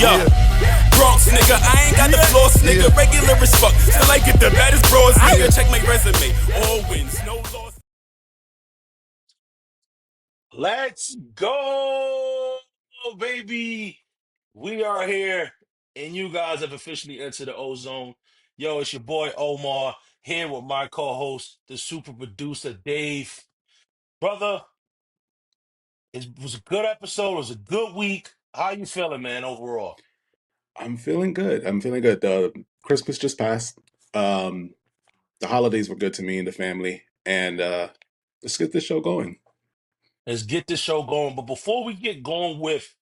Yo, Bronx nigga, I ain't got the floss nigga. Regular as fuck, still I get the baddest bros nigga. Check my resume, all wins, no loss. Let's go, baby. We are here, and you guys have officially entered the ozone. Yo, it's your boy Omar here with my co-host, the super producer Dave. Brother, it was a good episode. It was a good week. How you feeling, man, overall? I'm feeling good. I'm feeling good. Christmas just passed. Um, the holidays were good to me and the family, and let's get this show going. Let's get this show going. But before we get going with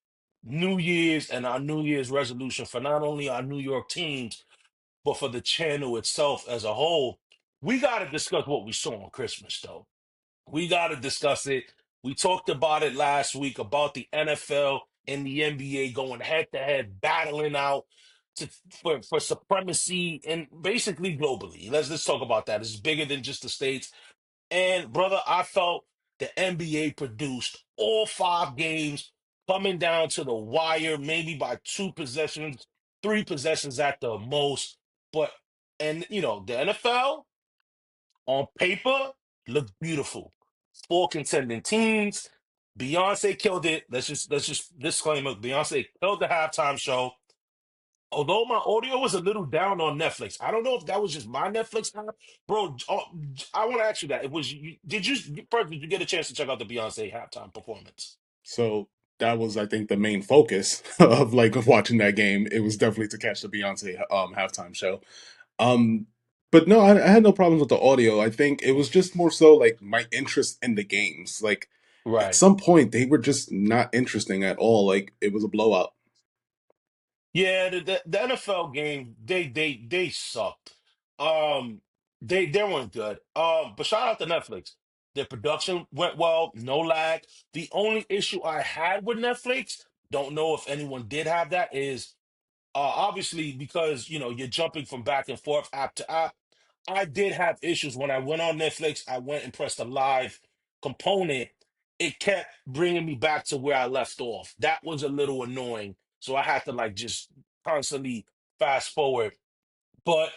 New Year's and our New Year's resolution for not only our New York teams, but for the channel itself as a whole, we got to discuss what we saw on Christmas, though. We got to discuss it. We talked about it last week about the NFL and the NBA going head to head, battling out for supremacy and basically globally. Let's talk about that. It's bigger than just the states. And brother, I felt the NBA produced all 5 games coming down to the wire, maybe by 2 possessions, 3 possessions at the most. But and the NFL on paper looked beautiful. 4 contending teams. Beyonce killed it. Let's just disclaimer. Beyonce killed the halftime show. Although my audio was a little down on Netflix, I don't know if that was just my Netflix app, bro. I want to ask you that. It was you, did you first? Did you get a chance to check out the Beyonce halftime performance? So that was, I think, the main focus of like watching that game. It was definitely to catch the Beyonce halftime show. Um, but no, I had no problems with the audio. I think it was just more so like my interest in the games. Like at Right. some point, they were just not interesting at all. Like it was a blowout. Yeah, the NFL game they sucked. Um, they weren't good. But shout out to Netflix. Their production went well, no lag. The only issue I had with Netflix, don't know if anyone did have that, is obviously because you're jumping from back and forth app to app. I did have issues when I went on Netflix. I went and pressed the live component. It kept bringing me back to where I left off. That was a little annoying. So I had to like just constantly fast forward. But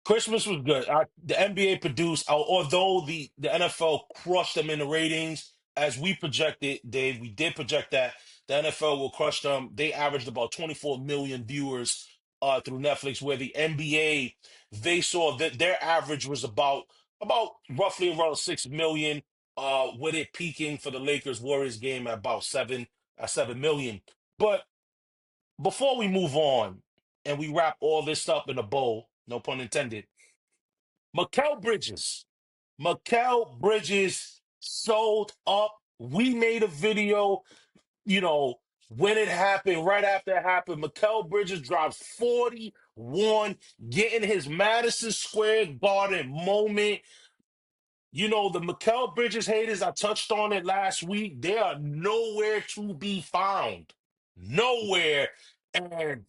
Christmas was good. The NBA produced, although the NFL crushed them in the ratings, as we projected, Dave, we did project that the NFL will crush them. They averaged about 24 million viewers through Netflix, where the NBA, they saw that their average was about roughly around 6 million, with it peaking for the Lakers Warriors game at 7 million. But before we move on and we wrap all this up in a bow, no pun intended. Mikal Bridges. Mikal Bridges sold up. We made a video, you know, when it happened, right after it happened. Mikal Bridges dropped 41, getting his Madison Square Garden moment. The Mikal Bridges haters, I touched on it last week. They are nowhere to be found. Nowhere. And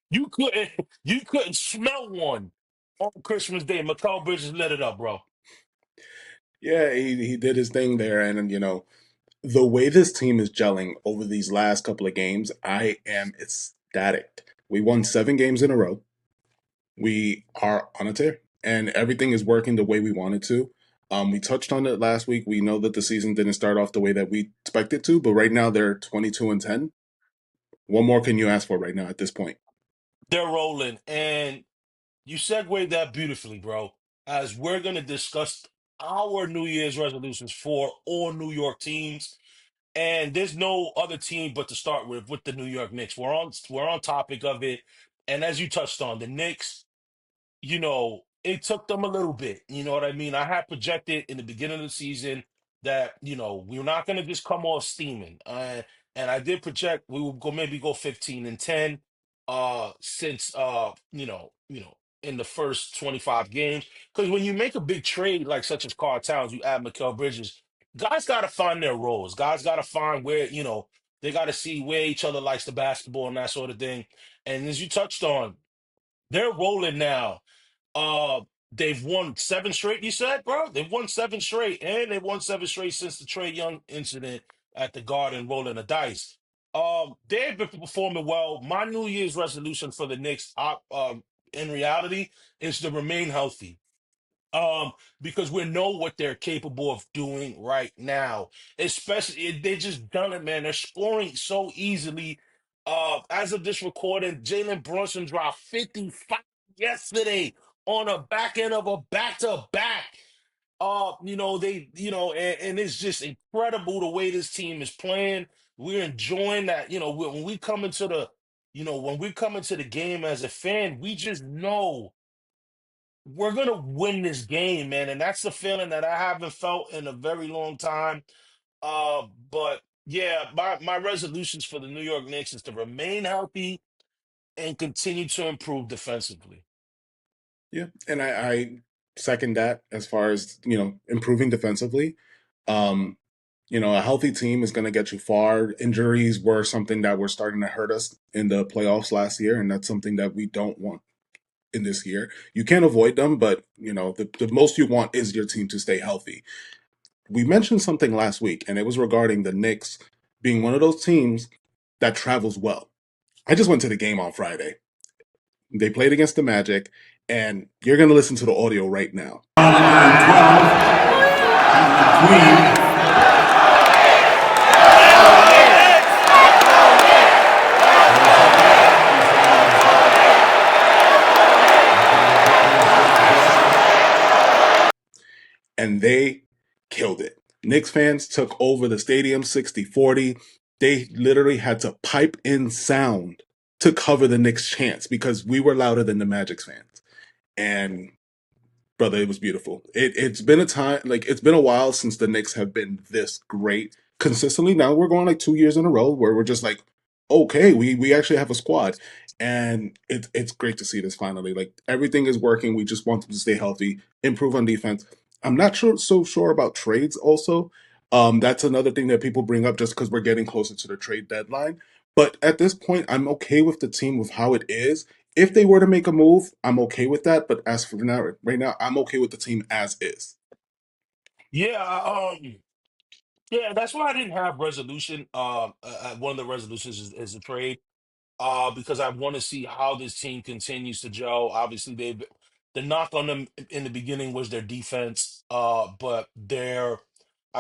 you couldn't you couldn't smell one on Christmas Day. Mikal Bridges lit it up, bro. Yeah, he did his thing there, and the way this team is gelling over these last couple of games, I am ecstatic. We won 7 games in a row. We are on a tear, and everything is working the way we wanted to. We touched on it last week. We know that the season didn't start off the way that we expected to, but right now they're 22-10. What more can you ask for right now at this point? They're rolling. And you segued that beautifully, bro. As we're gonna discuss our New Year's resolutions for all New York teams. And there's no other team but to start with the New York Knicks. We're on topic of it. And as you touched on, the Knicks, it took them a little bit. You know what I mean? I had projected in the beginning of the season that, we were not going to just come off steaming. And I did project we would maybe go 15-10 since in the first 25 games. Because when you make a big trade like such as Carl Towns, you add Mikal Bridges, guys got to find their roles. Guys got to find where, they got to see where each other likes the basketball and that sort of thing. And as you touched on, they're rolling now. uh, they've won 7 straight. You said, bro, they've won 7 straight, and they've won 7 straight since the Trey Young incident. at the Garden rolling the dice. They've been performing well. My New Year's resolution for the Knicks, in reality, is to remain healthy. Because we know what they're capable of doing right now. Especially, they just done it, man. They're scoring so easily. As of this recording, Jalen Brunson dropped 55 yesterday on a back end of a back to back. And it's just incredible the way this team is playing. We're enjoying that. When we come into the game as a fan, we just know we're gonna win this game, man, and that's the feeling that I haven't felt in a very long time. But yeah, my resolutions for the New York Knicks is to remain healthy and continue to improve defensively. Yeah, and I second that as far as improving defensively. Um, a healthy team is going to get you far. Injuries were something that were starting to hurt us in the playoffs last year, and that's something that we don't want in this year. You can't avoid them, but the most you want is your team to stay healthy. We mentioned something last week, and it was regarding the Knicks being one of those teams that travels well. I just went to the game on Friday. They played against the Magic, and you're going to listen to the audio right now. And they killed it. Knicks fans took over the stadium 60-40. They literally had to pipe in sound to cover the Knicks chants because we were louder than the Magic's fans. And brother, it was beautiful. It's been a time, like it's been a while since the Knicks have been this great consistently. Now we're going like 2 years in a row where we're just like, okay, we actually have a squad, and it's great to see this finally. Like everything is working. We just want them to stay healthy, improve on defense. I'm not so sure about trades. Also, that's another thing that people bring up just because we're getting closer to the trade deadline. But at this point, I'm okay with the team with how it is. If they were to make a move, I'm okay with that. But as for now, right now, I'm okay with the team as is. Yeah, yeah, that's why I didn't have resolution. One of the resolutions is a trade. Because I want to see how this team continues to gel. Obviously, the knock on them in the beginning was their defense, but I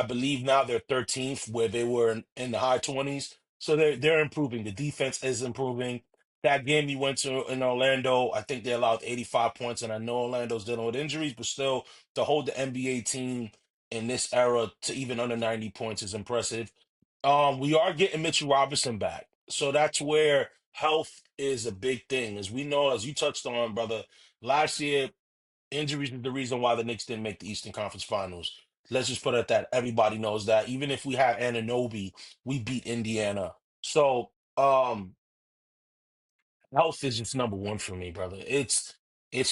believe now they're 13th, where they were in the high 20s. So they're improving. The defense is improving. That game you went to in Orlando, I think they allowed 85 points, and I know Orlando's dealing with injuries, but still to hold the NBA team in this era to even under 90 points is impressive. We are getting Mitchell Robinson back. So that's where health is a big thing. As we know, as you touched on, brother, last year, injuries is the reason why the Knicks didn't make the Eastern Conference Finals. Let's just put it at that. Everybody knows that. Even if we had Ananobi, we beat Indiana. So, health is just number one for me, brother. It's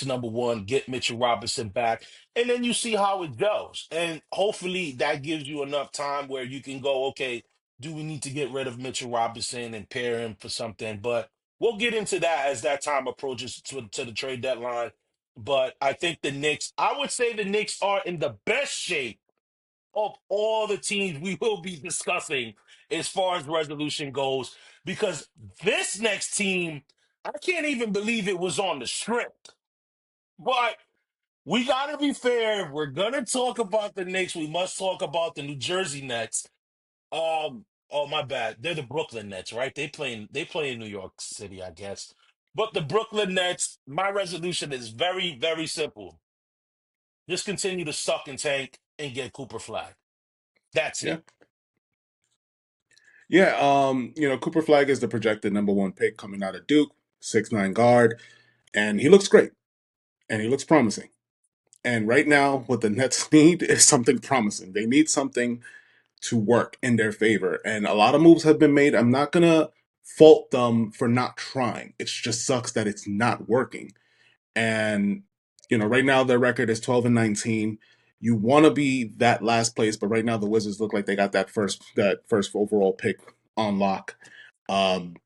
number one. Get Mitchell Robinson back, and then you see how it goes. And hopefully that gives you enough time where you can go, okay, do we need to get rid of Mitchell Robinson and pair him for something? But we'll get into that as that time approaches to the trade deadline. But I think I would say the Knicks are in the best shape of all the teams we will be discussing as far as resolution goes, because this next team, I can't even believe it was on the script. But we gotta be fair. If we're gonna talk about the Knicks, we must talk about the New Jersey Nets. Oh my bad. They're the Brooklyn Nets, right? They play in New York City, I guess. But the Brooklyn Nets, my resolution is very, very simple. Just continue to suck and tank and get Cooper Flag. That's Yeah, it. yeah. Cooper Flag is the projected number one pick coming out of Duke, 6'9" guard, and he looks great and he looks promising. And right now, what the Nets need is something promising. They need something to work in their favor, and a lot of moves have been made. I'm not gonna fault them for not trying. It just sucks that it's not working. And right now their record is 12-19. You want to be that last place, but right now the Wizards look like they got that first overall pick on lock. Um,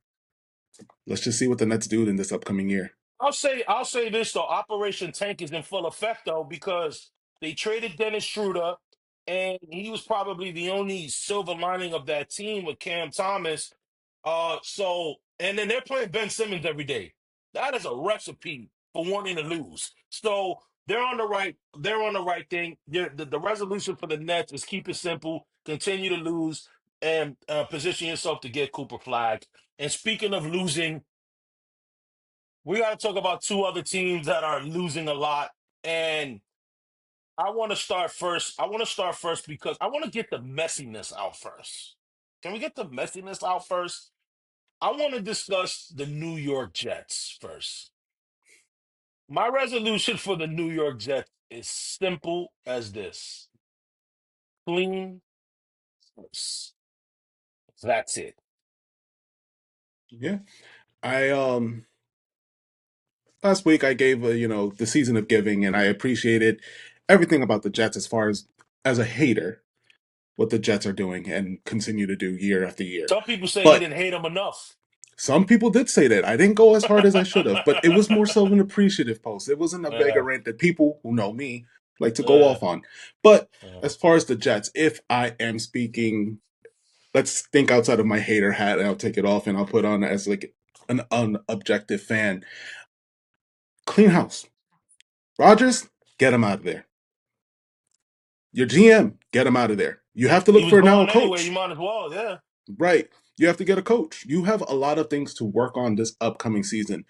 let's just see what the Nets do in this upcoming year. I'll say this though. Operation Tank is in full effect though, because they traded Dennis Schroeder. and he was probably the only silver lining of that team with Cam Thomas. And then they're playing Ben Simmons every day. That is a recipe for wanting to lose. So they're on the right thing. The resolution for the Nets is keep it simple, continue to lose, and position yourself to get Cooper Flag. And speaking of losing, we got to talk about two other teams that are losing a lot. And I want to start first. I want to start first because I want to get the messiness out first. Can we get the messiness out first? I want to discuss the New York Jets first. My resolution for the New York Jets is simple as this: clean house. That's it. Yeah. I last week I gave the season of giving, and I appreciated everything about the Jets as a hater what the Jets are doing and continue to do year after year. Some people say he But didn't hate him enough. some people did say that. I didn't go as hard as I should have, but it was more so an appreciative post. It wasn't a mega Yeah, rant that people who know me like to go yeah, off on. But yeah. as far as the Jets, if I am speaking, let's think outside of my hater hat and I'll take it off and I'll put on as like an unobjective fan. Clean house. Rodgers, get him out of there. Your GM, get him out of there. You have to He look was for now a gone anyway. You coach. might as well. Yeah. Right. You have to get a coach. You have a lot of things to work on this upcoming season.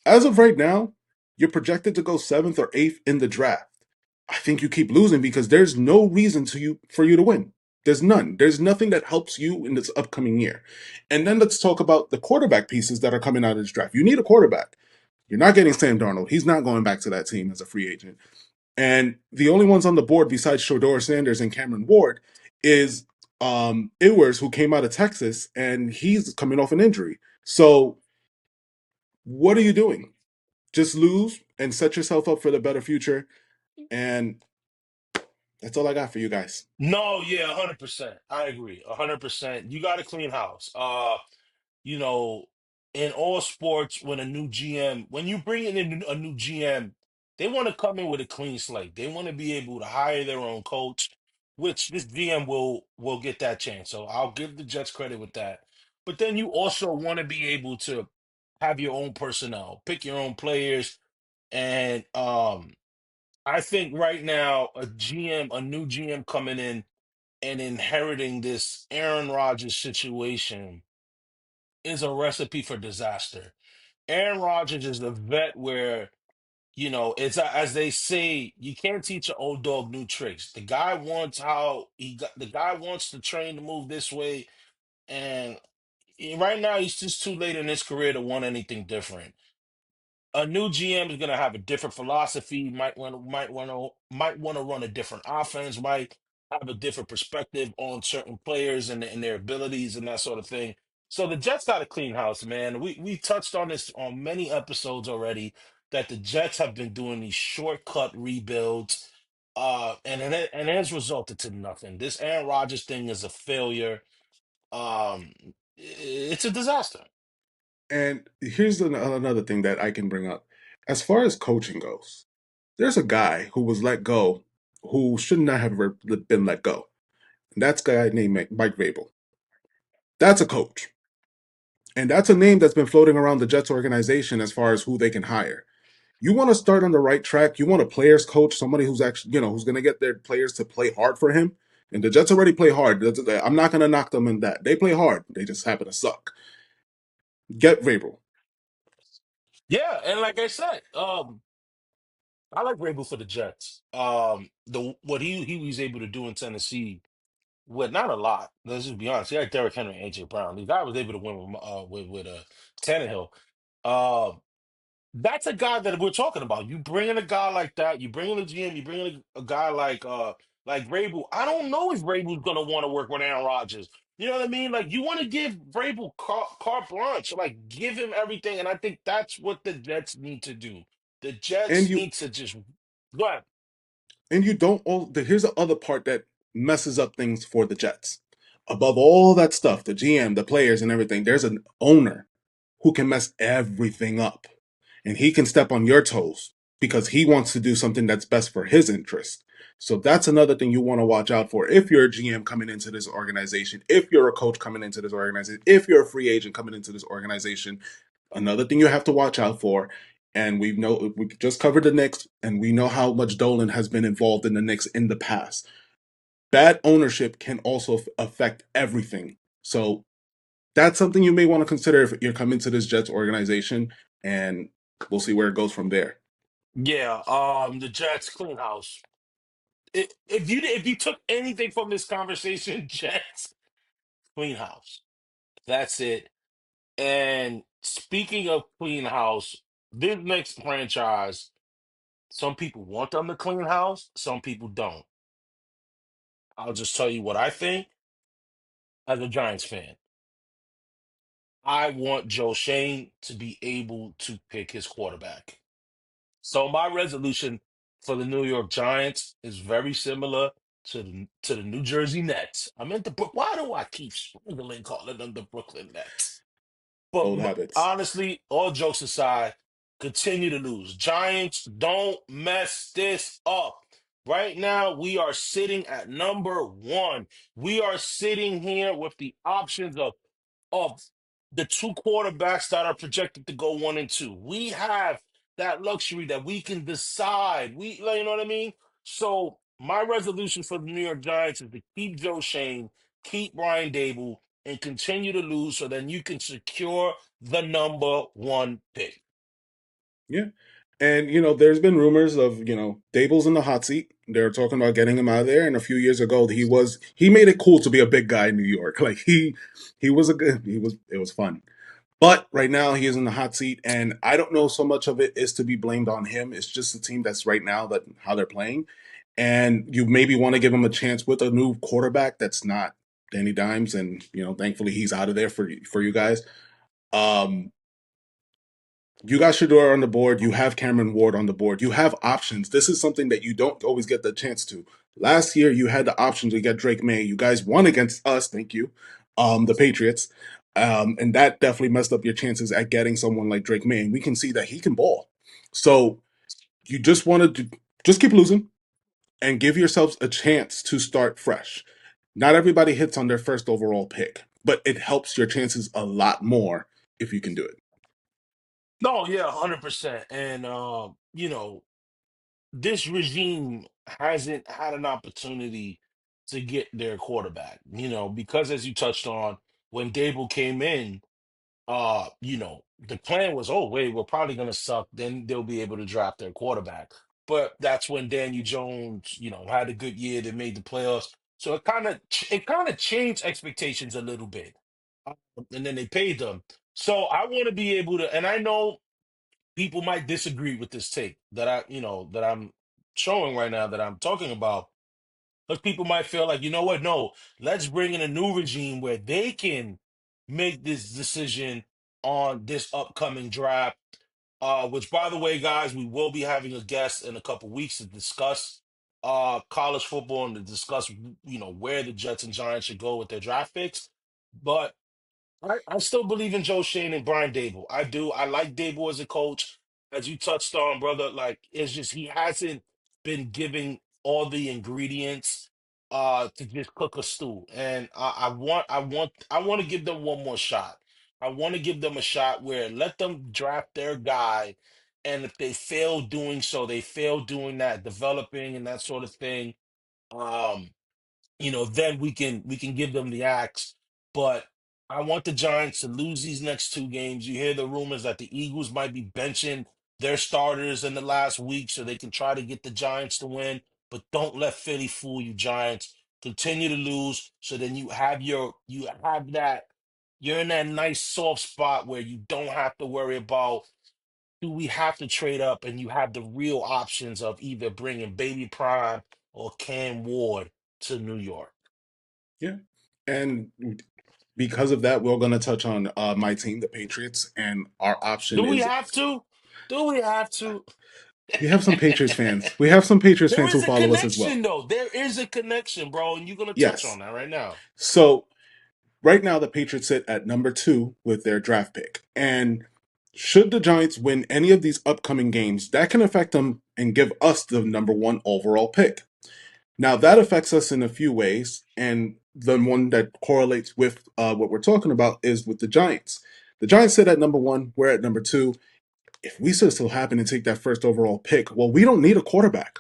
As of right now, you're projected to go seventh or eighth in the draft. I think you keep losing because there's no reason for you to win. There's none. There's nothing that helps you in this upcoming year. And then let's talk about the quarterback pieces that are coming out of this draft. You need a quarterback. You're not getting Sam Darnold. He's not going back to that team as a free agent. And the only ones on the board besides Shador Sanders and Cameron Ward is Ewers, who came out of Texas, and he's coming off an injury. So what are you doing? Just lose and set yourself up for the better future. And that's all I got for you guys. No, yeah, 100%. I agree. 100%. You got to clean house. You know, in all sports, when you bring in a new GM, they want to come in with a clean slate. They want to be able to hire their own coach, which this GM will get that chance. So I'll give the Jets credit with that. But then you also want to be able to have your own personnel, pick your own players, and I think right now a new GM coming in and inheriting this Aaron Rodgers situation is a recipe for disaster. Aaron Rodgers is the vet where, it's as they say, you can't teach an old dog new tricks. The guy wants the train to move this way, and right now he's just too late in his career to want anything different. A new GM is going to have a different philosophy. Might want to run a different offense. Might have a different perspective on certain players and their abilities and that sort of thing. So the Jets got a clean house, man. We touched on this on many episodes already that the Jets have been doing these shortcut rebuilds, and it has resulted to nothing. This Aaron Rodgers thing is a failure. It's a disaster. And here's another thing that I can bring up. As far as coaching goes, there's a guy who was let go who should not have been let go. And that's a guy named Mike Vrabel. That's a coach. And that's a name that's been floating around the Jets organization as far as who they can hire. You want to start on the right track. You want a players coach, somebody who's actually, who's going to get their players to play hard for him. And the Jets already play hard. I'm not going to knock them in that. They play hard. They just happen to suck. Get Vrabel. Yeah, and like I said, I like Rabel for the Jets. The what he was able to do in Tennessee with not a lot. Let's just be honest. He had Derrick Henry and AJ Brown. The guy was able to win with Tannehill. Uh, that's a guy that we're talking about. You bring in a guy like that. You bring in a GM. You bring in a guy like Vrabel. I don't know if Vrabel's gonna want to work with Aaron Rodgers. You know what I mean? Like you want to give Vrabel carte blanche, like give him everything, and I think that's what the Jets need to do. The And Jets you need to just go ahead. and you don't all here's the other part that messes up things for the Jets. Above all that stuff, the GM, the players and everything, there's an owner who can mess everything up. And he can step on your toes because he wants to do something that's best for his interest. So that's another thing you want to watch out for if you're a GM coming into this organization, if you're a coach coming into this organization, if you're a free agent coming into this organization. Another thing you have to watch out for, and we just covered the Knicks, and we know how much Dolan has been involved in the Knicks in the past. Bad ownership can also affect everything. So that's something you may want to consider if you're coming to this Jets organization, and we'll see where it goes from there. Yeah, the Jets clean house. If you took anything from this conversation, Jets clean house. That's it. And speaking of clean house, this next franchise, some people want them to clean house, some people don't. I'll just tell you what I think as a Giants fan. I want Joe Shane to be able to pick his quarterback. So my resolution for the New York Giants is very similar to the New Jersey Nets. I meant the Brook. Why do I keep struggling calling them the Brooklyn Nets? But Old habits. honestly, all jokes aside, continue to lose. Giants, don't mess this up. Right now, we are sitting at number one. We are sitting here with the options of the two quarterbacks that are projected to go 1 and 2. We have that luxury that we can decide. Like, you know what I mean? So my resolution for the New York Giants is to keep Joe Shane, keep Brian Dable, and continue to lose so then you can secure the number one pick. Yeah. And, there's been rumors of, Dable's in the hot seat. They're talking about getting him out of there. And a few years ago, he made it cool to be a big guy in New York. Like it was fun. But right now he is in the hot seat. And I don't know so much of it is to be blamed on him. It's just the team that's right now that how they're playing. And you maybe want to give him a chance with a new quarterback that's not Danny Dimes. And, thankfully he's out of there for you guys. Um, you got Shador on the board. You have Cameron Ward on the board. You have options. This is something that you don't always get the chance to. Last year, you had the option to get Drake May. You guys won against us. Thank you, the Patriots, and that definitely messed up your chances at getting someone like Drake May. And we can see that he can ball. So you just wanted to just keep losing and give yourselves a chance to start fresh. Not everybody hits on their first overall pick, but it helps your chances a lot more if you can do it. No, yeah, 100%. And this regime hasn't had an opportunity to get their quarterback, because as you touched on, when Dable came in, the plan was, oh, wait, we're probably gonna suck, then they'll be able to draft their quarterback. But that's when Daniel Jones, had a good year, they made the playoffs. So it kind of changed expectations a little bit. And then they paid them. So I want to be able to, and I know people might disagree with this take that I'm showing right now that I'm talking about. But people might feel like, you know what? No, let's bring in a new regime where they can make this decision on this upcoming draft. Which, by the way, guys, we will be having a guest in a couple weeks to discuss college football and to discuss, where the Jets and Giants should go with their draft picks. But I still believe in Joe Shane and Brian Dable. I do. I like Dable as a coach, as you touched on, brother. Like it's just he hasn't been giving all the ingredients to just cook a stew. And I want to give them one more shot. I want to give them a shot where let them draft their guy. And if they fail doing so, they fail doing that, developing and that sort of thing. Um, then we can give them the axe. But I want the Giants to lose these next two games. You hear the rumors that the Eagles might be benching their starters in the last week so they can try to get the Giants to win. But don't let Philly fool you, Giants. Continue to lose so then you have that you're in that nice soft spot where you don't have to worry about do we have to trade up and you have the real options of either bringing Baby Prime or Cam Ward to New York. Yeah. And because of that, we're going to touch on my team, the Patriots, and our option Do we is have to? Do we have to? we have some Patriots fans. We have some Patriots There fans who is a follow us as well. connection, though. There is a connection, bro, and you're gonna touch Yes. on that right now. So right now, the Patriots sit at number 2 with their draft pick. And should the Giants win any of these upcoming games, that can affect them and give us the number 1 overall pick. Now that affects us in a few ways, and the one that correlates with what we're talking about is with the Giants. The Giants sit at number one. We're at number two. If we still happen to take that first overall pick, well, we don't need a quarterback.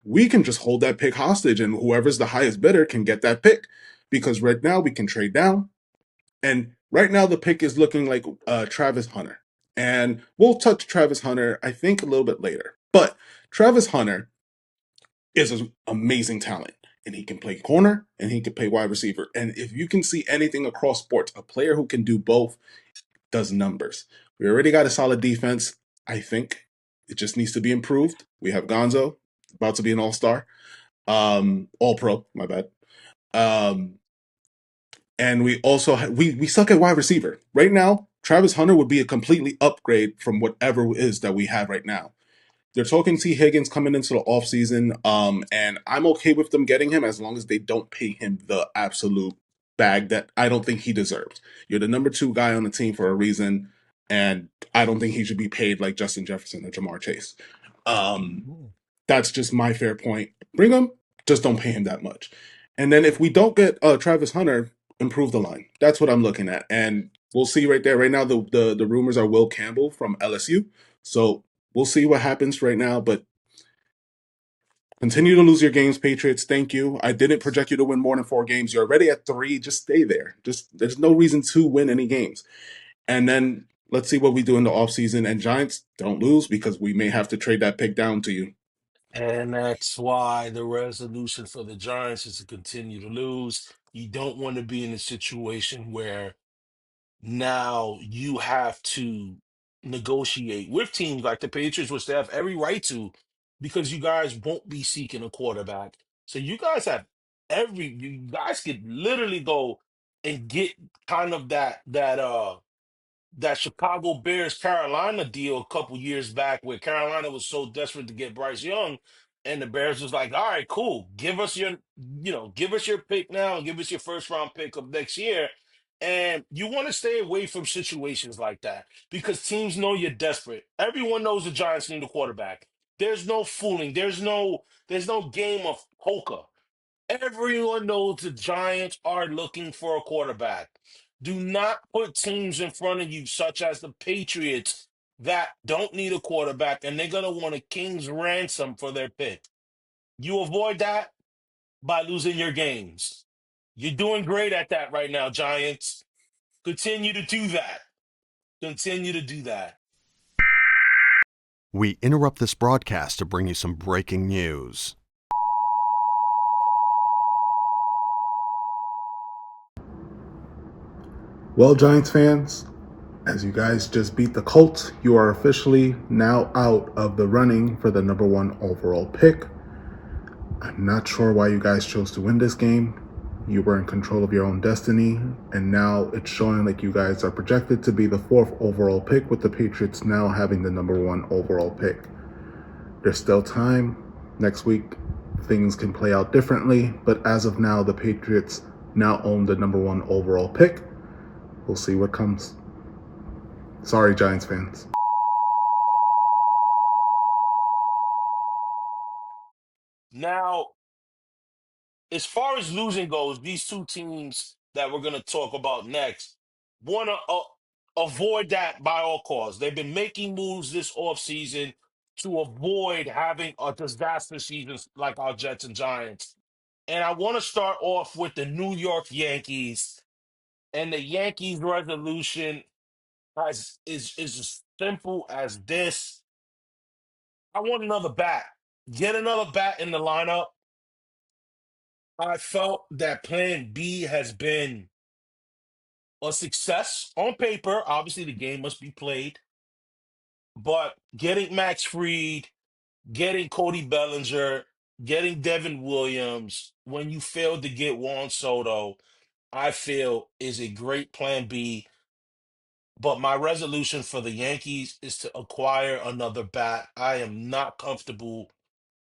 We can just hold that pick hostage, and whoever's the highest bidder can get that pick. Because right now we can trade down, and right now the pick is looking like Travis Hunter, and we'll touch Travis Hunter I think a little bit later. But Travis Hunter is an amazing talent. And he can play corner and he can play wide receiver. And if you can see anything across sports, a player who can do both does numbers. We already got a solid defense. I think it just needs to be improved. We have Gonzo, about to be an all-star, all pro, my bad. Um, and we also we suck at wide receiver. Right now, Travis Hunter would be a completely upgrade from whatever it is that we have right now. They're talking T. Higgins coming into the offseason, and I'm okay with them getting him as long as they don't pay him the absolute bag that I don't think he deserves. You're the number two guy on the team for a reason, and I don't think he should be paid like Justin Jefferson or Jamar Chase. Um, that's just my fair point. Bring him, just don't pay him that much. And then if we don't get Travis Hunter, improve the line. That's what I'm looking at, and we'll see right there. Right now, the rumors are Will Campbell from LSU, so we'll see what happens right now, but continue to lose your games, Patriots. Thank you. I didn't project you to win more than 4 games. You're already at 3. Just stay there. Just there's no reason to win any games. And then let's see what we do in the offseason. And Giants, don't lose because we may have to trade that pick down to you. And that's why the resolution for the Giants is to continue to lose. You don't want to be in a situation where now you have to negotiate with teams like the Patriots, which they have every right to, because you guys won't be seeking a quarterback. So you guys have you guys could literally go and get kind of that Chicago Bears Carolina deal a couple years back where Carolina was so desperate to get Bryce Young, and the Bears was like, all right, cool. Give us your pick now and give us your first round pick of next year. And you want to stay away from situations like that because teams know you're desperate. Everyone knows the Giants need a quarterback. There's no fooling. There's no game of poker. Everyone knows the Giants are looking for a quarterback. Do not put teams in front of you, such as the Patriots, that don't need a quarterback and they're going to want a king's ransom for their pick. You avoid that by losing your games. You're doing great at that right now, Giants. Continue to do that. Continue to do that. We interrupt this broadcast to bring you some breaking news. Well, Giants fans, as you guys just beat the Colts, you are officially now out of the running for the number one overall pick. I'm not sure why you guys chose to win this game. You were in control of your own destiny, and now it's showing like you guys are projected to be the 4th overall pick, with the Patriots now having the number one overall pick. There's still time. Next week, things can play out differently, but as of now, the Patriots now own the number one overall pick. We'll see what comes. Sorry, Giants fans. Now, as far as losing goes, these two teams that we're going to talk about next want to avoid that by all costs. They've been making moves this offseason to avoid having a disaster season like our Jets and Giants. And I want to start off with the New York Yankees. And the Yankees resolution is as simple as this. I want another bat. Get another bat in the lineup. I felt that plan B has been a success on paper. Obviously, the game must be played, but getting Max Fried, getting Cody Bellinger, getting Devin Williams, when you failed to get Juan Soto, I feel is a great plan B. But my resolution for the Yankees is to acquire another bat. I am not comfortable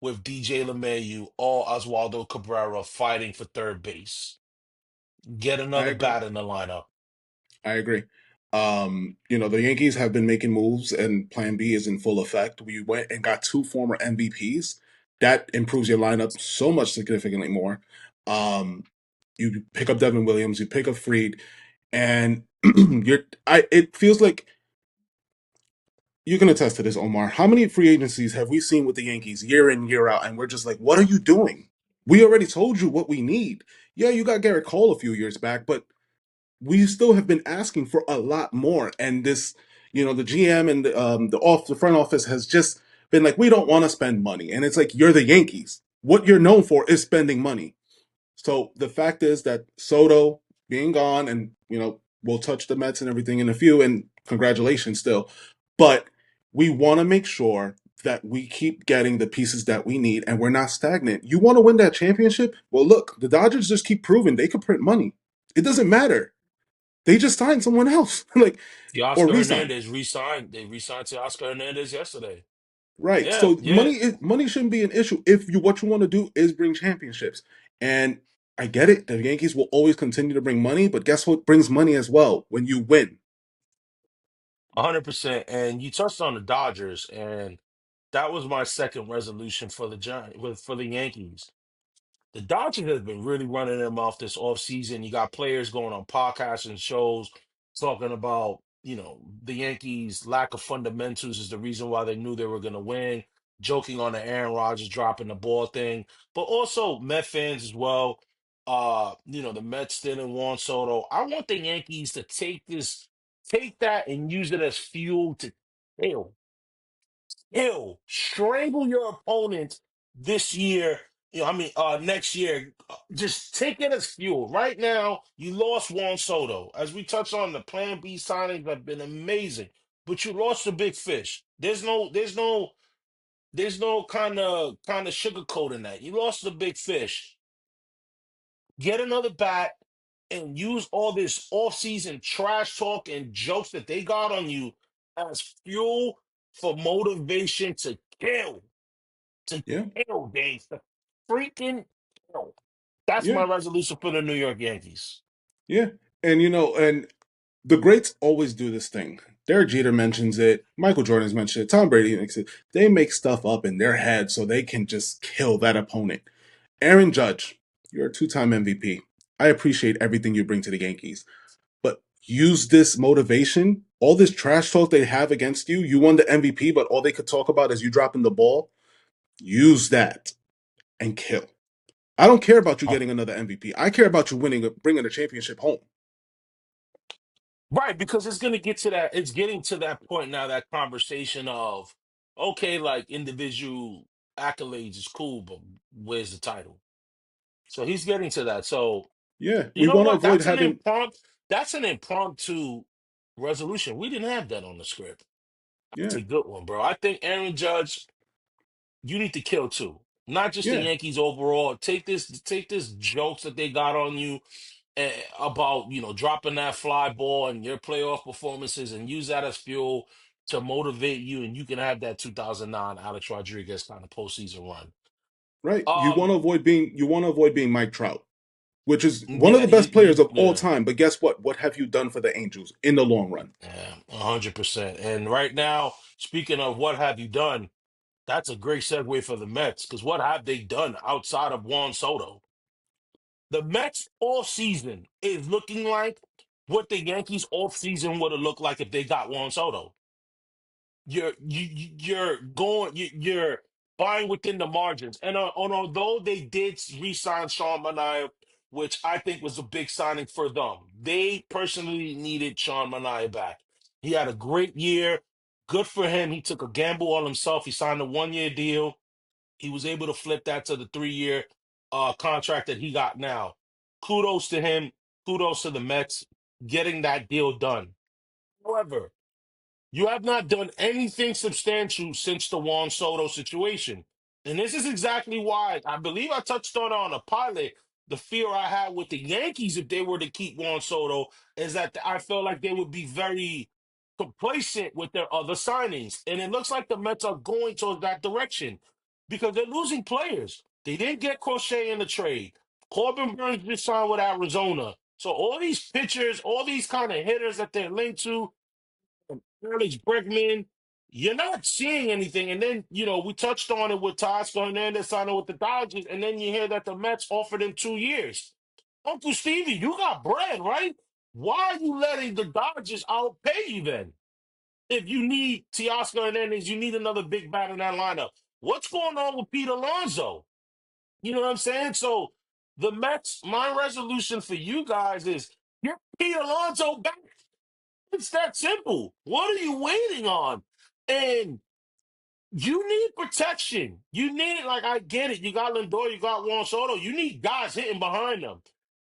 with DJ LeMahieu or Oswaldo Cabrera fighting for third base. Get I another agree. bat in the lineup. I agree. The Yankees have been making moves, and Plan B is in full effect. We went and got 2 former MVPs. That improves your lineup so much significantly more. Um, you pick up Devin Williams, you pick up Freed, and it feels like you can attest to this, Omar. How many free agencies have we seen with the Yankees year in, year out, and we're just like, what are you doing? We already told you what we need. Yeah, you got Garrett Cole a few years back, but we still have been asking for a lot more. And this, the GM and the front office has just been like, we don't want to spend money. And it's like, you're the Yankees. What you're known for is spending money. So the fact is that Soto being gone, and we'll touch the Mets and everything in a few, and congratulations still, but we want to make sure that we keep getting the pieces that we need, and we're not stagnant. You want to win that championship? Well, look, the Dodgers just keep proving they can print money. It doesn't matter. They just signed someone else, The or Oscar re-signed. Hernandez re-signed. They re-signed to Oscar Hernandez yesterday. Right. Yeah, So yeah, money shouldn't be an issue if what you want to do is bring championships. And I get it. The Yankees will always continue to bring money, but guess what brings money as well? When you win. 100%. And you touched on the Dodgers, and that was my second resolution for the for the Yankees. The Dodgers have been really running them off this offseason. You got players going on podcasts and shows talking about, the Yankees' lack of fundamentals is the reason why they knew they were going to win, joking on the Aaron Rodgers dropping the ball thing, but also Met fans as well. The Mets still in Juan Soto. I want the Yankees to take that and use it as fuel to kill strangle your opponent this year. Next year. Just take it as fuel. Right now, you lost Juan Soto. As we touched on, the Plan B signings have been amazing, but you lost the big fish. There's no kind of sugarcoat in that. You lost the big fish. Get another bat and use all this off-season trash talk and jokes that they got on you as fuel for motivation to kill. To Yeah. kill, Dave. To freaking kill. That's Yeah. my resolution for the New York Yankees. Yeah. And and the greats always do this thing. Derek Jeter mentions it. Michael Jordan's mentioned it. Tom Brady makes it. They make stuff up in their head so they can just kill that opponent. Aaron Judge, you're a two-time MVP. I appreciate everything you bring to the Yankees, but use this motivation. All this trash talk they have against you. You won the MVP, but all they could talk about is you dropping the ball. Use that and kill. I don't care about you Uh, getting another MVP. I care about you bringing a championship home. Right, because it's gonna get to that. It's getting to that point now. That conversation of, okay, like individual accolades is cool, but where's the title? So he's getting to that. So Yeah, you we know want to what? avoid That's an having. impromptu. That's an impromptu resolution. We didn't have that on the script. It's Yeah, a good one, bro. I think Aaron Judge, you need to kill too. Not just the yeah, Yankees overall. Take this jokes that they got on you about dropping that fly ball and your playoff performances, and use that as fuel to motivate you, and you can have that 2009 Alex Rodriguez kind of postseason run. right. Um, You want to avoid being Mike Trout, which is one of yeah, the best players of all yeah, time. But guess what? What have you done for the Angels in the long run? yeah, 100%. And right now, speaking of what have you done, that's a great segue for the Mets, because what have they done outside of Juan Soto? The Mets off season is looking like what the Yankees off season would have looked like if they got Juan Soto. You're buying within the margins, and although they did re-sign Sean Manaea, which I think was a big signing for them, they personally needed Sean Manaea back. He had a great year. Good for him. He took a gamble on himself. He signed a 1-year deal. He was able to flip that to the 3-year contract that he got now. Kudos to him. Kudos to the Mets getting that deal done. However, you have not done anything substantial since the Juan Soto situation. And this is exactly why I believe I touched on a pilot. The fear I had with the Yankees, if they were to keep Juan Soto, is that I felt like they would be very complacent with their other signings. And it looks like the Mets are going towards that direction because they're losing players. They didn't get Crochet in the trade. Corbin Burns just signed with Arizona. So all these pitchers, all these kind of hitters that they're linked to, Alex Bregman. you're not seeing anything. And then, we touched on it with Teoscar Hernandez signing with the Dodgers, and then you hear that the Mets offered him 2 years. Uncle Stevie, you got bread, right? Why are you letting the Dodgers outpay you then? If you need Teoscar Hernandez, you need another big bat in that lineup. What's going on with Pete Alonso? You know what I'm saying? So the Mets, my resolution for you guys is get Pete Alonso back. It's that simple. What are you waiting on? And you need protection. You need, like, I get it. You got Lindor, you got Juan Soto. You need guys hitting behind them.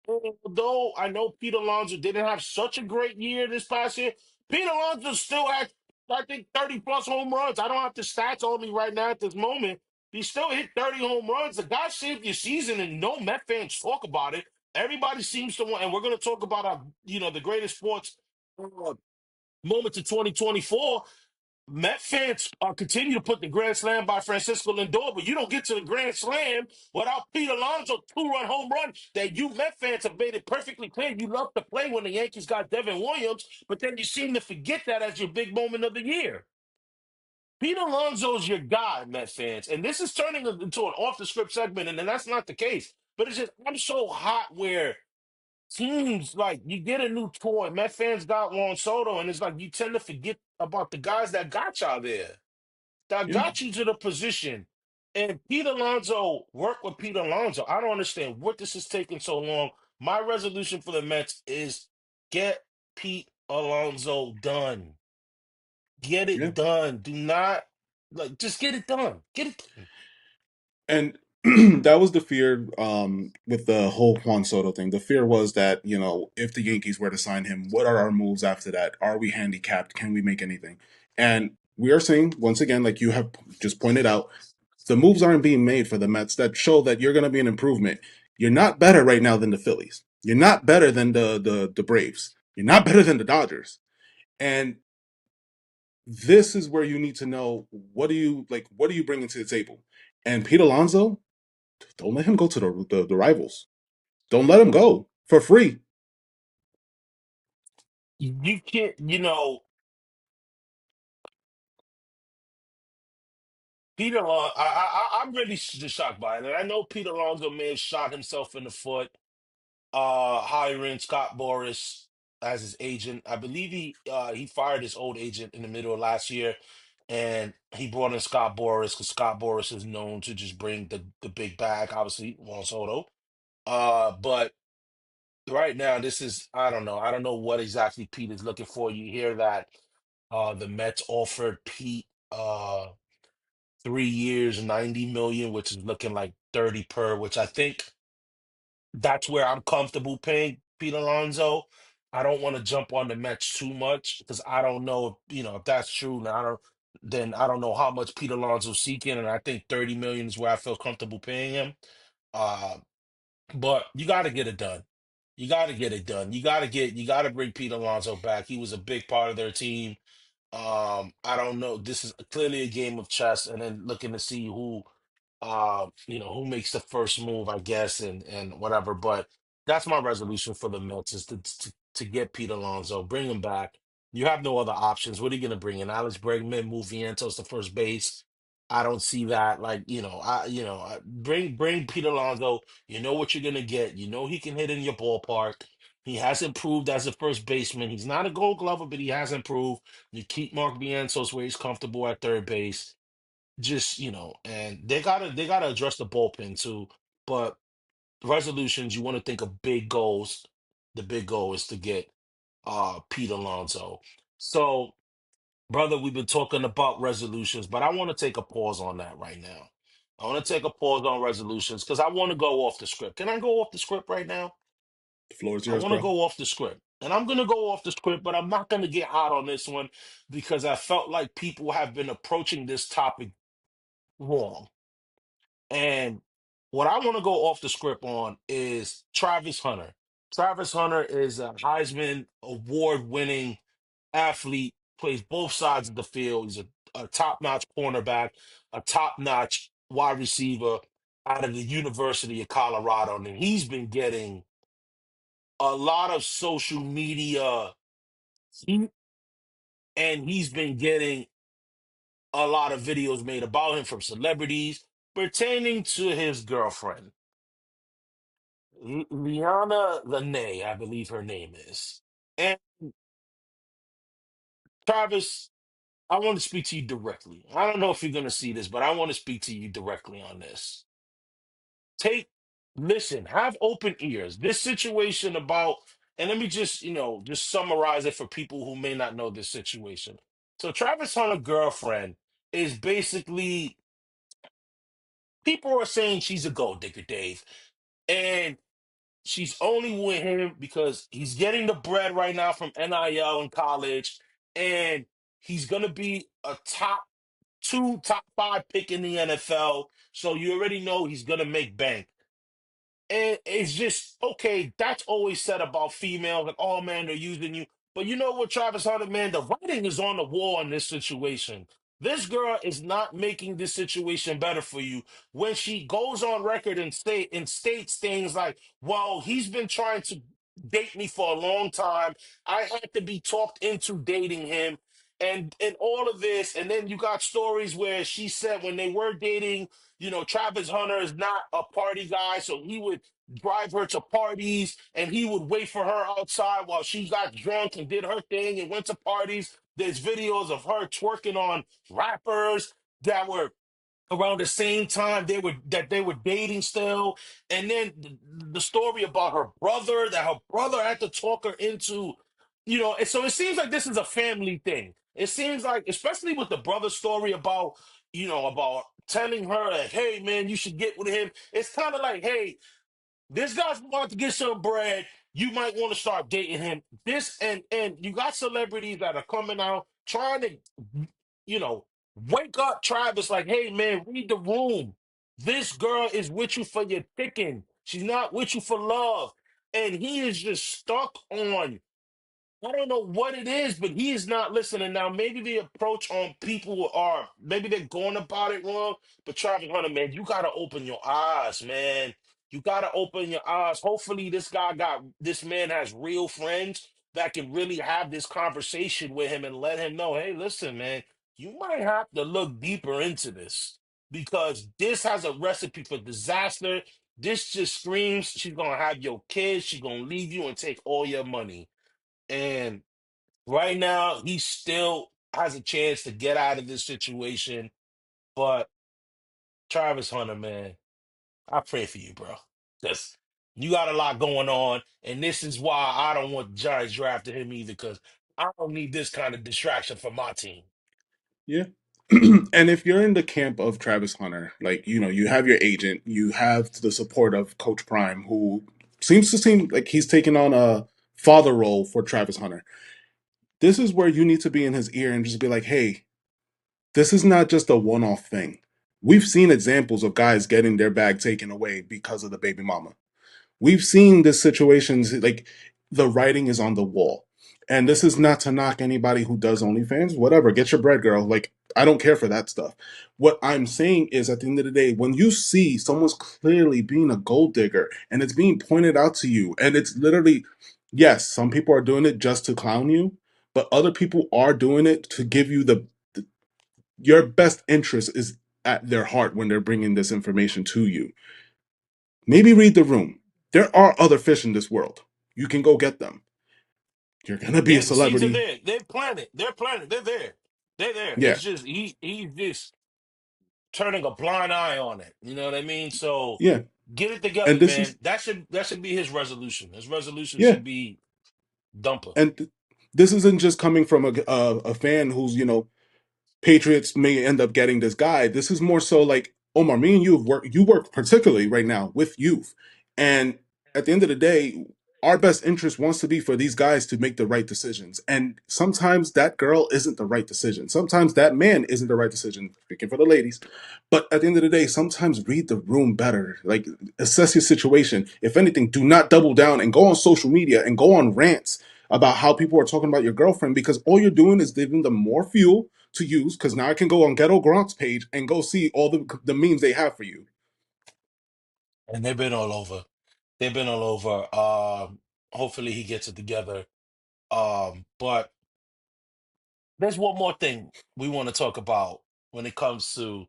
And although I know Pete Alonso didn't have such a great year this past year, Pete Alonso still had, I think, 30 plus home runs. I don't have the stats on me right now at this moment. He still hit 30 home runs. The guy saved your season, and no Met fans talk about it. Everybody seems to want, and we're going to talk about the greatest sports moments of 2024. Met fans continue to put the Grand Slam by Francisco Lindor, but you don't get to the Grand Slam without Pete Alonso 2-run home run that you Met fans have made it perfectly clear you love to play when the Yankees got Devin Williams, but then you seem to forget that as your big moment of the year. Pete Alonso's your guy, Met fans, and this is turning into an off-the-script segment, and that's not the case. But it's just, I'm so hot where teams, like, you get a new toy. Met fans got Juan Soto, and it's like you tend to forget about the guys that got y'all there, that Yeah. got you to the position. And Pete Alonso, work with Pete Alonso. I don't understand what this is taking so long. My resolution for the Mets is get Pete Alonso done. Get Yeah. it done. Do not, like, just get it done. Get it done. And that was the fear with the whole Juan Soto thing. The fear was that, if the Yankees were to sign him, what are our moves after that? Are we handicapped? Can we make anything? And we are seeing, once again, like you have just pointed out, the moves aren't being made for the Mets that show that you're going to be an improvement. You're not better right now than the Phillies. You're not better than the Braves. You're not better than the Dodgers. And this is where you need to know, what do you like? What are you bringing to the table? And Pete Alonso, don't let him go to the rivals. Don't let him go for free. You can't, Peter Alonso, I'm really just shocked by it. And I know Peter Alonso may have shot himself in the foot hiring Scott Boras as his agent. I believe he fired his old agent in the middle of last year, and he brought in Scott Boras because Scott Boras is known to just bring the big bag. Obviously, Juan Soto. But right now, this is, I don't know. I don't know what exactly Pete is looking for. You hear that the Mets offered Pete 3 years, 90 million, which is looking like 30 per, which I think that's where I'm comfortable paying Pete Alonso. I don't want to jump on the Mets too much because I don't know if that's true. Now I don't know how much Pete Alonso's seeking, and I think 30 million is where I feel comfortable paying him. Uh, but you got to get it done. You got to get it done. You got to bring Pete Alonso back. He was a big part of their team. I don't know. This is clearly a game of chess, and then looking to see who makes the first move, I guess, and whatever. But that's my resolution for the Mets is to get Pete Alonso, bring him back. You have no other options. What are you going to bring in? Alex Bregman, move Vientos to first base. I don't see that. Like, bring Pete Alonso. You know what you're going to get. You know he can hit in your ballpark. He has improved as a first baseman. He's not a Gold Glover, but he has improved. You keep Mark Vientos where he's comfortable at third base. Just, and they gotta address the bullpen too. But resolutions, you want to think of big goals. The big goal is to get Pete Alonso. So, brother, we've been talking about resolutions, but I want to take a pause on that right now. I want to take a pause on resolutions because I want to go off the script. Can I go off the script right now? The floor is I yours, want to bro. go off the script. And I'm going to go off the script, but I'm not going to get hot on this one because I felt like people have been approaching this topic wrong. And what I want to go off the script on is Travis Hunter. Travis Hunter is a Heisman Award winning athlete, plays both sides of the field. He's a top notch cornerback, a top notch wide receiver out of the University of Colorado. And he's been getting a lot of social media heat, and he's been getting a lot of videos made about him from celebrities pertaining to his girlfriend, Liana Lene, I believe her name is. And Travis, I want to speak to you directly. I don't know if you're going to see this, but I want to speak to you directly on this. Take, listen, have open ears. This situation about, and let me just, just summarize it for people who may not know this situation. So Travis Hunter girlfriend is basically, people are saying she's a gold digger, Dave. And she's only with him because he's getting the bread right now from NIL in college. And he's going to be a top two, top five pick in the NFL. So you already know he's going to make bank. And it's just okay. That's always said about females, like, oh man, they're using you. But you know what, Travis Hunter, man, the writing is on the wall in this situation. This girl is not making this situation better for you when she goes on record and states things like, well, he's been trying to date me for a long time. I had to be talked into dating him. And all of this, and then you got stories where she said when they were dating, Travis Hunter is not a party guy, so he would drive her to parties and he would wait for her outside while she got drunk and did her thing and went to parties. There's videos of her twerking on rappers that were around the same time they were dating still. And then the story about her brother, that her brother had to talk her into, and so it seems like this is a family thing. It seems like, especially with the brother story about, about telling her that, hey man, you should get with him. It's kind of like, hey, this guy's about to get some bread. You might want to start dating him. This and you got celebrities that are coming out trying to, you know, wake up Travis like, hey man, read the room. This girl is with you for your picking. She's not with you for love. And he is just stuck on, I don't know what it is, but he is not listening. Now, maybe the approach on people are, maybe they're going about it wrong. But Travis Hunter, man, you gotta open your eyes, man. You gotta open your eyes. Hopefully, this man has real friends that can really have this conversation with him and let him know, hey, listen, man, you might have to look deeper into this because this has a recipe for disaster. This just screams she's gonna have your kids, she's gonna leave you and take all your money. And right now, he still has a chance to get out of this situation. But Travis Hunter, man, I pray for you, bro. Because you got a lot going on. And this is why I don't want the Giants drafting him either, because I don't need this kind of distraction for my team. Yeah. And if you're in the camp of Travis Hunter, like, you have your agent, you have the support of Coach Prime, who seem like he's taking on a father role for Travis Hunter. This is where you need to be in his ear and just be like, hey, this is not just a one off thing. We've seen examples of guys getting their bag taken away because of the baby mama. We've seen this situations like the writing is on the wall. And this is not to knock anybody who does OnlyFans, whatever, get your bread, girl. Like, I don't care for that stuff. What I'm saying is, at the end of the day, when you see someone's clearly being a gold digger and it's being pointed out to you, and it's literally, yes, some people are doing it just to clown you, but other people are doing it to give you your best interest is at their heart when they're bringing this information to you. Maybe read the room. There are other fish in this world. You can go get them. You're gonna be a Yeah, the seeds are celebrity. there. They're planted. They're planted. They're there. They're there. Yeah, It's just he's just turning a blind eye on it. You know what I mean? So yeah. get it And together, this man. is That should be his resolution. His resolution yeah. should be dumper. And this isn't just coming from a fan who's Patriots may end up getting this guy. This is more so like Omar, me and you have worked. You work particularly right now with youth, and at the end of the day, our best interest wants to be for these guys to make the right decisions. And sometimes that girl isn't the right decision. Sometimes that man isn't the right decision. Speaking for the ladies, but at the end of the day, sometimes read the room better. Like assess your situation. If anything, do not double down and go on social media and go on rants about how people are talking about your girlfriend because all you're doing is giving them more fuel to use because now I can go on Ghetto Gronk's page and go see all the memes they have for you. And they've been all over. They've been all over. Hopefully he gets it together. But there's one more thing we want to talk about. when it comes to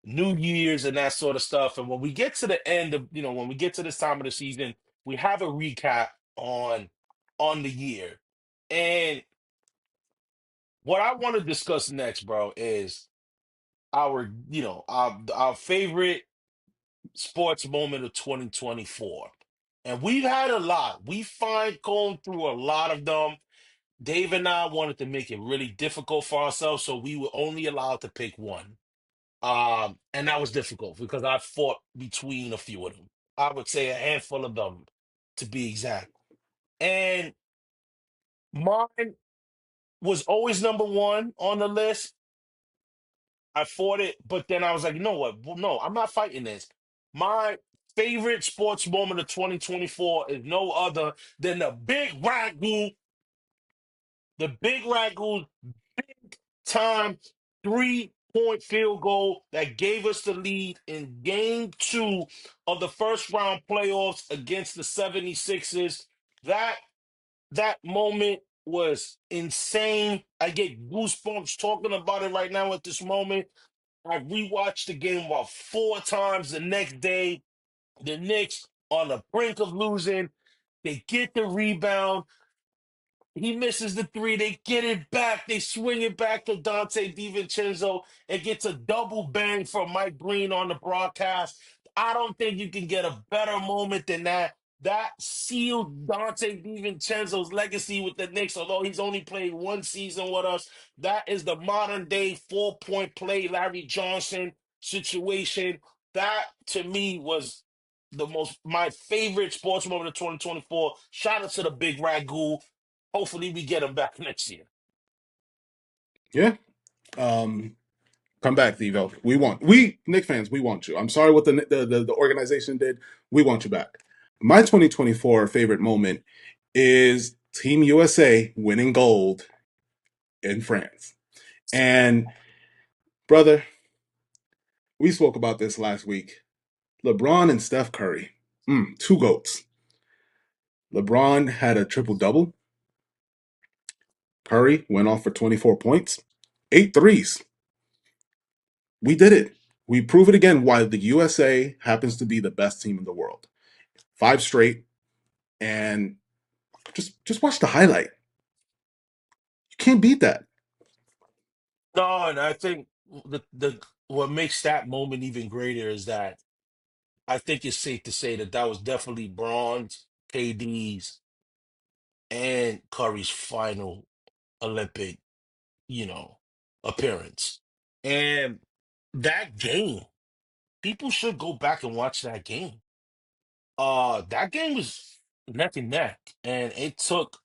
New Year's and that sort of stuff. And when we get to the end of, when we get to this time of the season, we have a recap on the year. And what I want to discuss next, bro, is our favorite sports moment of 2024. And we've had a lot. We find going through a lot of them. Dave and I wanted to make it really difficult for ourselves, so we were only allowed to pick one. And that was difficult because I fought between a few of them. I would say a handful of them to be exact. And mine was always number one on the list. I fought it, but then I was like, you know what? Well, no, I'm not fighting this. My favorite sports moment of 2024 is no other than the big ragu time 3-point field goal that gave us the lead in game two of the first round playoffs against the 76ers. That that moment was insane. I get goosebumps talking about it right now at this moment. I rewatched the game about 4 times the next day. The Knicks on the brink of losing. They get the rebound. He misses the three. They get it back. They swing it back to Dante DiVincenzo and gets a double bang from Mike Green on the broadcast. I don't think you can get a better moment than that. That sealed Dante DiVincenzo's legacy with the Knicks, although he's only played one season with us. That is the modern day 4-point play Larry Johnson situation. That to me was my favorite sports moment of 2024. Shout out to the big Ragu. Hopefully, we get him back next year. Yeah. Um, Come back, Devo. We Nick fans, we want you. I'm sorry what the organization did. We want you back. My 2024 favorite moment is Team USA winning gold in France. And brother, we spoke about this last week. LeBron and Steph Curry, two goats. LeBron had a triple double. Curry went off for 24 points, 8 threes. We did it. We prove it again why the USA happens to be the best team in the world. 5 straight, and just watch the highlight. You can't beat that. No, and I think the what makes that moment even greater is that I think it's safe to say that that was definitely Bron's, KD's, and Curry's final Olympic, you know, appearance. And that game, people should go back and watch that game. That game was neck and neck, and it took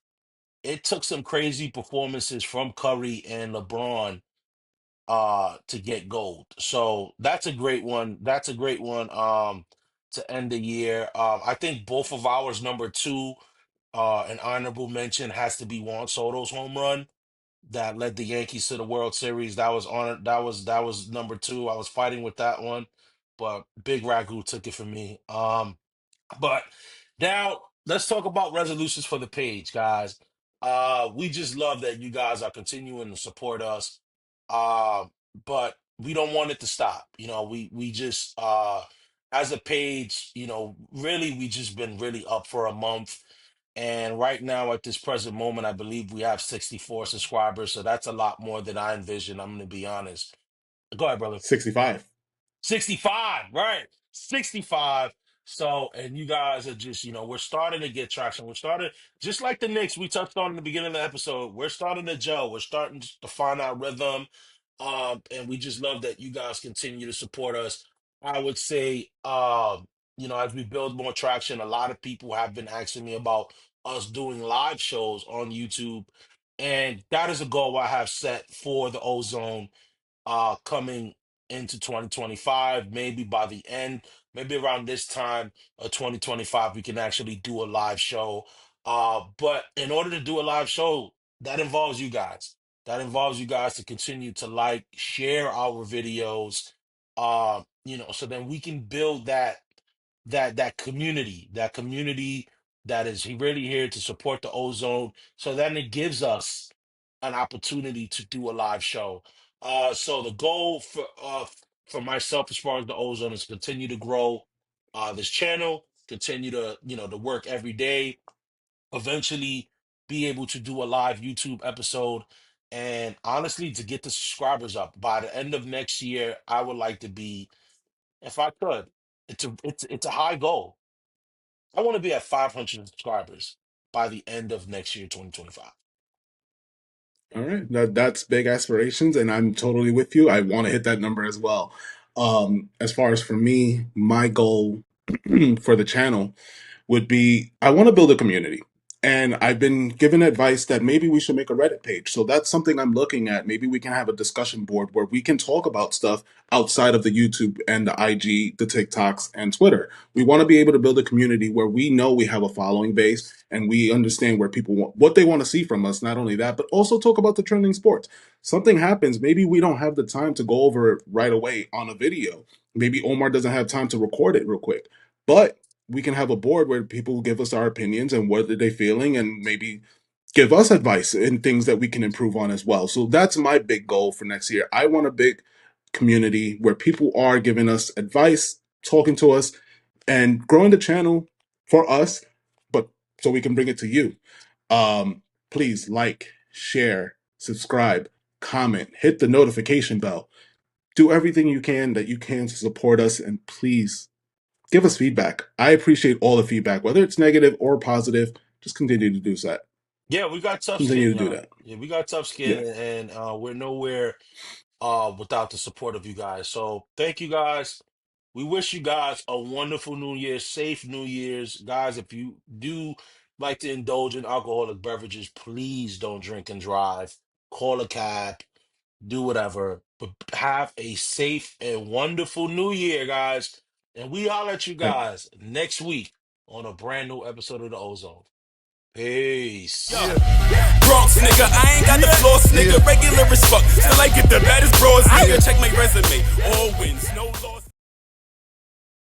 some crazy performances from Curry and LeBron to get gold. So that's a great one. That's a great one to end the year. I think both of ours number two, an honorable mention has to be Juan Soto's home run that led the Yankees to the World Series. That was number two. I was fighting with that one, but Big Ragu took it from me. But now let's talk about resolutions for the page, guys. We just love that you guys are continuing to support us. Uh, but we don't want it to stop. We just as a page, really we just been really up for a month. And right now at this present moment, I believe we have 64 subscribers. So that's a lot more than I envisioned. I'm gonna be honest. Go ahead, brother. 65. 65, right? 65. So, and you guys are just, we're starting to get traction. We're starting, just like the Knicks we touched on in the beginning of the episode, we're starting to gel. We're starting to find our rhythm. And we just love that you guys continue to support us. I would say, as we build more traction, a lot of people have been asking me about us doing live shows on YouTube. And that is a goal I have set for the Ozone coming into 2025. Maybe by the end, maybe around this time of 2025, we can actually do a live show. But in order to do a live show, that involves you guys. That involves you guys to continue to like, share our videos, so then we can build that community that is really here to support the Ozone. So then it gives us an opportunity to do a live show. So the goal for myself as far as the Ozone is to continue to grow this channel, continue to to work every day, eventually be able to do a live YouTube episode, and honestly to get the subscribers up by the end of next year. I would like to be, if I could, it's a high goal. I want to be at 500 subscribers by the end of next year, 2025. All right, that's big aspirations, and I'm totally with you. I want to hit that number as well. As far as for me, my goal for the channel would be I want to build a community. And I've been given advice that maybe we should make a Reddit page. So that's something I'm looking at. Maybe we can have a discussion board where we can talk about stuff outside of the YouTube and the IG, the TikToks, and Twitter. We want to be able to build a community where we know we have a following base and we understand where people want what they want to see from us. Not only that, but also talk about the trending sports. Something happens, maybe we don't have the time to go over it right away on a video. Maybe Omar doesn't have time to record it real quick. But we can have a board where people give us our opinions and what are they feeling and maybe give us advice and things that we can improve on as well. So that's my big goal for next year. I want a big community where people are giving us advice, talking to us, and growing the channel for us, but so we can bring it to you. Please like, share, subscribe, comment, hit the notification bell. Do everything you can that you can to support us, and please give us feedback. I appreciate all the feedback, whether it's negative or positive. Just continue to do that. Yeah, we got tough Continue skin, to do y'all. that. Yeah, we got tough Yeah. skin, and we're nowhere without the support of you guys. So thank you guys. We wish you guys a wonderful New Year, safe New Year's, guys. If you do like to indulge in alcoholic beverages, please don't drink and drive. Call a cab, do whatever, but have a safe and wonderful New Year, guys. And we holler at you Thank guys next week on a brand new episode of the Ozone. Peace. Bronx nigga, I ain't got the floss nigga. Regular as fuck, still I get the baddest bros nigga. Check my resume, all wins, no loss.